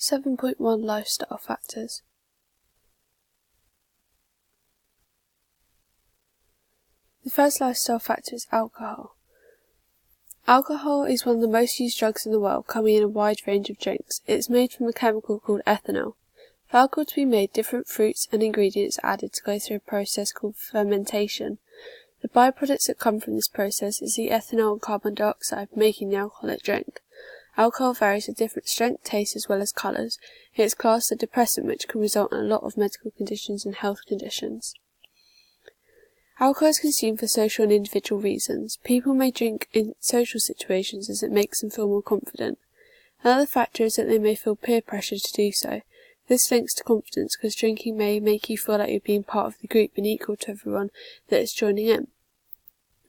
7.1 Lifestyle Factors. The first lifestyle factor is alcohol. Alcohol is one of the most used drugs in the world, coming in a wide range of drinks. It is made from a chemical called ethanol. For alcohol to be made, different fruits and ingredients are added to go through a process called fermentation. The byproducts that come from this process is the ethanol and carbon dioxide, making the alcoholic drink. Alcohol varies with different strength, taste, as well as colours. It is classed as a depressant, which can result in a lot of medical conditions and health conditions. Alcohol is consumed for social and individual reasons. People may drink in social situations as it makes them feel more confident. Another factor is that they may feel peer pressure to do so. This links to confidence because drinking may make you feel like you're being part of the group and equal to everyone that is joining in.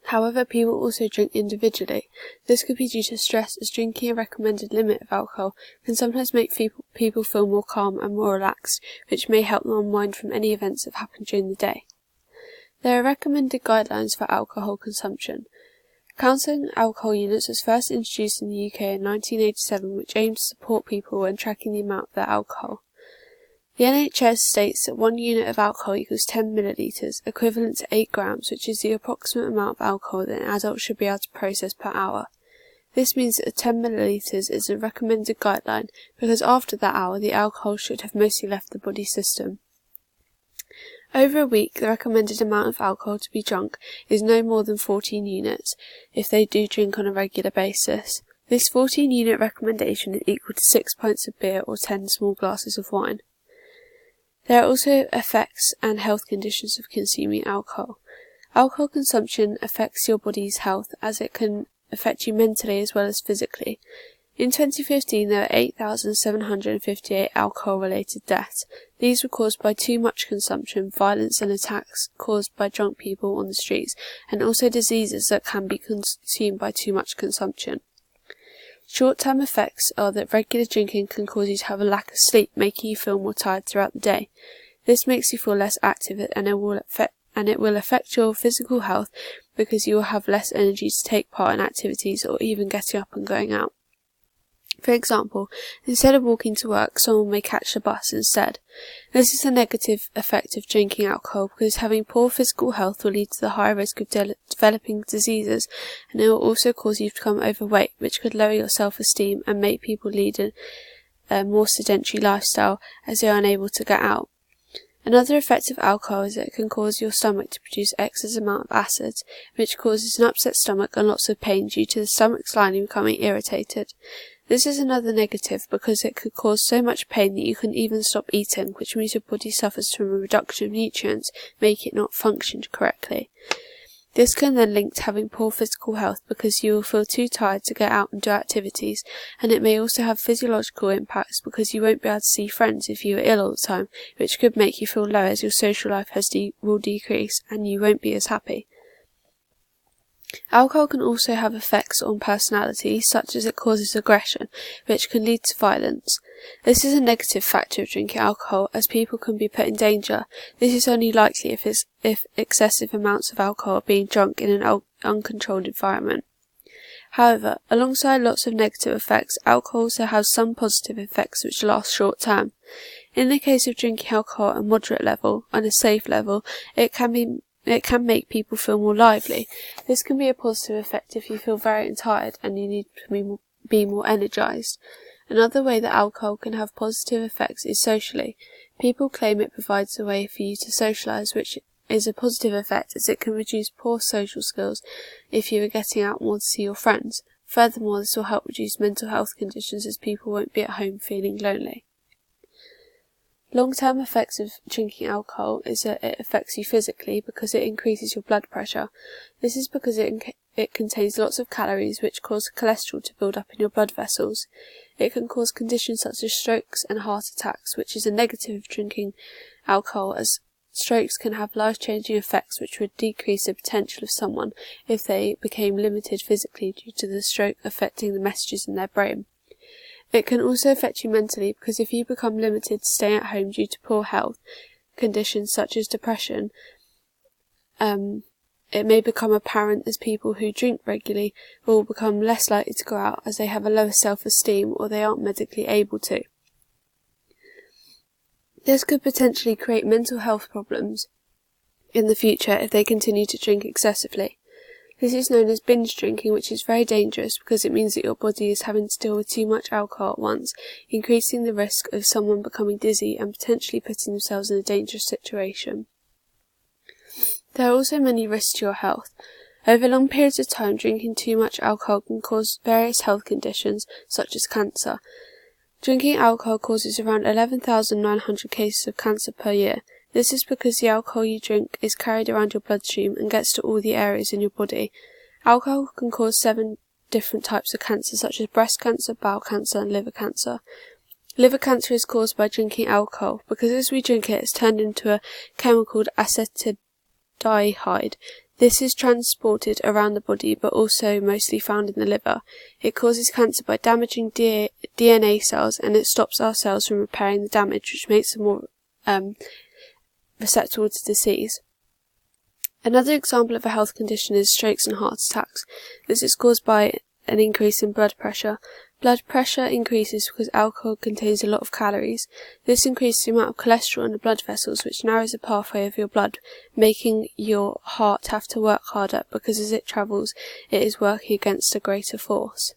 However, people also drink individually. This could be due to stress, as drinking a recommended limit of alcohol can sometimes make people feel more calm and more relaxed, which may help them unwind from any events that happen during the day. There are recommended guidelines for alcohol consumption. Counselling alcohol units was first introduced in the UK in 1987, which aimed to support people when tracking the amount of their alcohol. The NHS states that 1 unit of alcohol equals 10 millilitres, equivalent to 8 grams, which is the approximate amount of alcohol that an adult should be able to process per hour. This means that the 10 millilitres is a recommended guideline, because after that hour the alcohol should have mostly left the body system. Over a week, the recommended amount of alcohol to be drunk is no more than 14 units, if they do drink on a regular basis. This 14 unit recommendation is equal to 6 pints of beer or 10 small glasses of wine. There are also effects and health conditions of consuming alcohol. Alcohol consumption affects your body's health, as it can affect you mentally as well as physically. In 2015, there were 8,758 alcohol-related deaths. These were caused by too much consumption, violence and attacks caused by drunk people on the streets, and also diseases that can be consumed by too much consumption. Short-term effects are that regular drinking can cause you to have a lack of sleep, making you feel more tired throughout the day. This makes you feel less active, and it will affect your physical health because you will have less energy to take part in activities or even getting up and going out. For example, instead of walking to work, someone may catch the bus instead. This is a negative effect of drinking alcohol because having poor physical health will lead to the higher risk of developing diseases, and it will also cause you to become overweight, which could lower your self-esteem and make people lead a more sedentary lifestyle as they are unable to get out. Another effect of alcohol is that it can cause your stomach to produce excess amount of acids, which causes an upset stomach and lots of pain due to the stomach's lining becoming irritated. This is another negative because it could cause so much pain that you can even stop eating, which means your body suffers from a reduction of nutrients, making it not function correctly. This can then link to having poor physical health because you will feel too tired to get out and do activities, and it may also have physiological impacts because you won't be able to see friends if you are ill all the time, which could make you feel low as your social life will decrease and you won't be as happy. Alcohol can also have effects on personality, such as it causes aggression, which can lead to violence. This is a negative factor of drinking alcohol, as people can be put in danger. This is only likely if excessive amounts of alcohol are being drunk in an uncontrolled environment. However, alongside lots of negative effects, alcohol also has some positive effects which last short term. In the case of drinking alcohol at a moderate level, and a safe level, it can make people feel more lively. This can be a positive effect if you feel very tired and you need to be more energised. Another way that alcohol can have positive effects is socially. People claim it provides a way for you to socialise, which is a positive effect as it can reduce poor social skills if you are getting out more to see your friends. Furthermore, this will help reduce mental health conditions as people won't be at home feeling lonely. Long-term effects of drinking alcohol is that it affects you physically because it increases your blood pressure. This is because it contains lots of calories which cause cholesterol to build up in your blood vessels. It can cause conditions such as strokes and heart attacks, which is a negative of drinking alcohol, as strokes can have life-changing effects which would decrease the potential of someone if they became limited physically due to the stroke affecting the messages in their brain. It can also affect you mentally because if you become limited to staying at home due to poor health conditions such as depression, it may become apparent as people who drink regularly will become less likely to go out as they have a lower self-esteem or they aren't medically able to. This could potentially create mental health problems in the future if they continue to drink excessively. This is known as binge drinking, which is very dangerous because it means that your body is having to deal with too much alcohol at once, increasing the risk of someone becoming dizzy and potentially putting themselves in a dangerous situation. There are also many risks to your health. Over long periods of time, drinking too much alcohol can cause various health conditions, such as cancer. Drinking alcohol causes around 11,900 cases of cancer per year. This is because the alcohol you drink is carried around your bloodstream and gets to all the areas in your body. Alcohol can cause 7 different types of cancer, such as breast cancer, bowel cancer, and liver cancer. Liver cancer is caused by drinking alcohol, because as we drink it, it's turned into a chemical called acetaldehyde. This is transported around the body, but also mostly found in the liver. It causes cancer by damaging DNA cells, and it stops our cells from repairing the damage, which makes them more susceptible to disease. Another example of a health condition is strokes and heart attacks. This is caused by an increase in blood pressure. Blood pressure increases because alcohol contains a lot of calories. This increases the amount of cholesterol in the blood vessels, which narrows the pathway of your blood, making your heart have to work harder because as it travels, it is working against a greater force.